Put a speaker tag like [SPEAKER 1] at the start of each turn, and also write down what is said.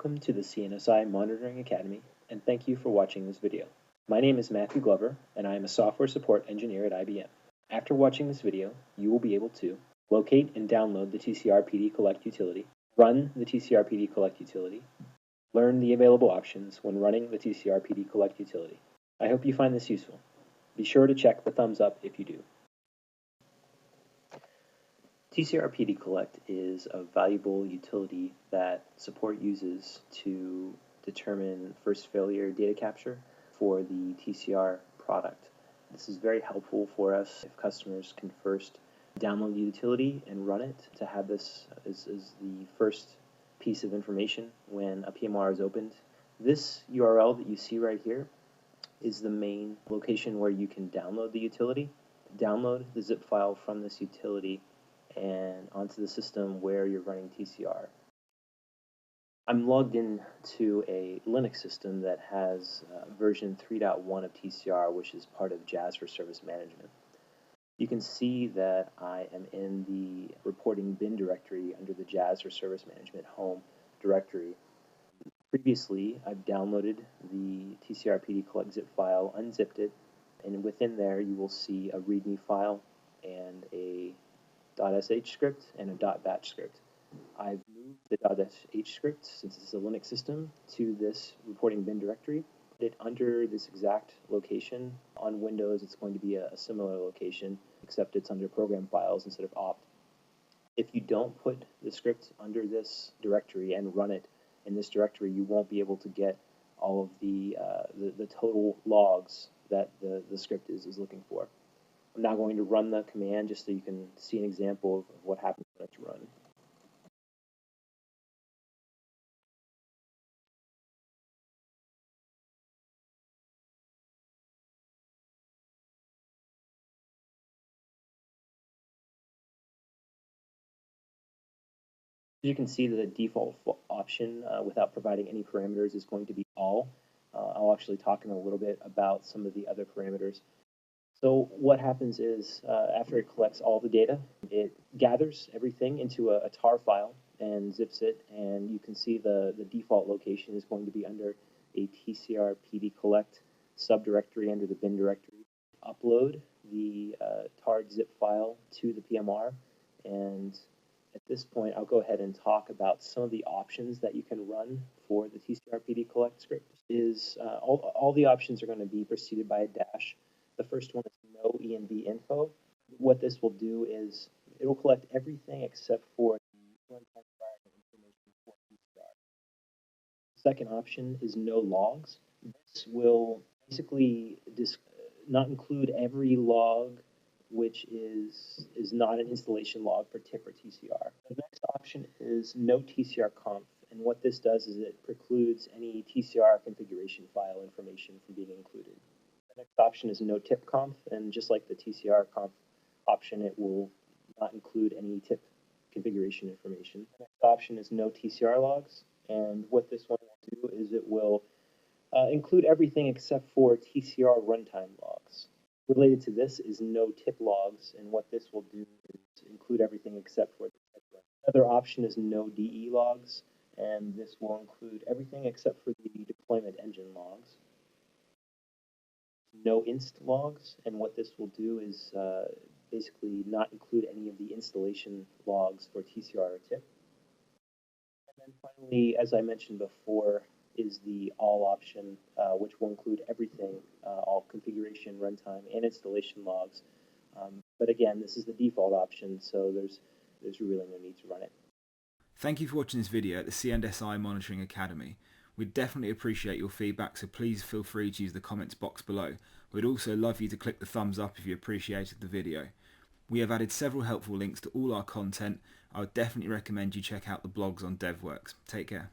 [SPEAKER 1] Welcome to the CNSI Monitoring Academy, and thank you for watching this video. My name is Matthew Glover, and I am a software support engineer at IBM. After watching this video, you will be able to locate and download the tcrpdcollect utility, run the tcrpdcollect utility, learn the available options when running the tcrpdcollect utility. I hope you find this useful. Be sure to check the thumbs up if you do. tcrpdcollect is a valuable utility that support uses to determine first failure data capture for the TCR product. This is very helpful for us if customers can first download the utility and run it, to have this as the first piece of information when a PMR is opened. This URL that you see right here is the main location where you can download the utility. Download the zip file from this utility and onto the system where you're running TCR. I'm logged in to a Linux system that has version 3.1 of TCR, which is part of Jazz for Service Management. You can see that I am in the reporting bin directory under the Jazz for Service Management home directory. Previously, I've downloaded the tcrpdcollect zip file, unzipped it, and within there you will see a README file and a .sh script and a .batch script. I've moved the .sh script, since it's a Linux system, to this reporting bin directory. Put it under this exact location. On Windows, it's going to be a similar location, except it's under program files instead of opt. If you don't put the script under this directory and run it in this directory, you won't be able to get all of the total logs that the script is looking for. I'm now going to run the command just so you can see an example of what happens when it's run. You can see that the default option without providing any parameters is going to be all. I'll actually talk in a little bit about some of the other parameters. So what happens is, after it collects all the data, it gathers everything into a tar file and zips it, and you can see the default location is going to be under a tcrpdcollect subdirectory under the bin directory. Upload the tar zip file to the PMR, and at this point I'll go ahead and talk about some of the options that you can run for the tcrpdcollect script. All the options are going to be preceded by a dash. The first one is no env info. What this will do is it will collect everything except for the runtime environment information for TCR. The second option is no logs. This will basically not include every log which is not an installation log for TIP or TCR. The next option is no TCR conf, and what this does is it precludes any TCR configuration file information from being included. The next option is no tip conf, and just like the TCR conf option, it will not include any tip configuration information. The next option is no TCR logs, and what this one will do is it will include everything except for TCR runtime logs. Related to this is no tip logs, and what this will do is include everything except for the tip log. Another option is no DE logs, and this will include everything except for the deployment engine logs. No inst logs, and what this will do is basically not include any of the installation logs for TCR or TIP. And then finally, as I mentioned before, is the all option, which will include everything, all configuration, runtime, and installation logs. But again, this is the default option, so there's really no need to run it.
[SPEAKER 2] Thank you for watching this video at the CNSI Monitoring Academy. We'd definitely appreciate your feedback, so please feel free to use the comments box below. We'd also love you to click the thumbs up if you appreciated the video. We have added several helpful links to all our content. I would definitely recommend you check out the blogs on DevWorks. Take care.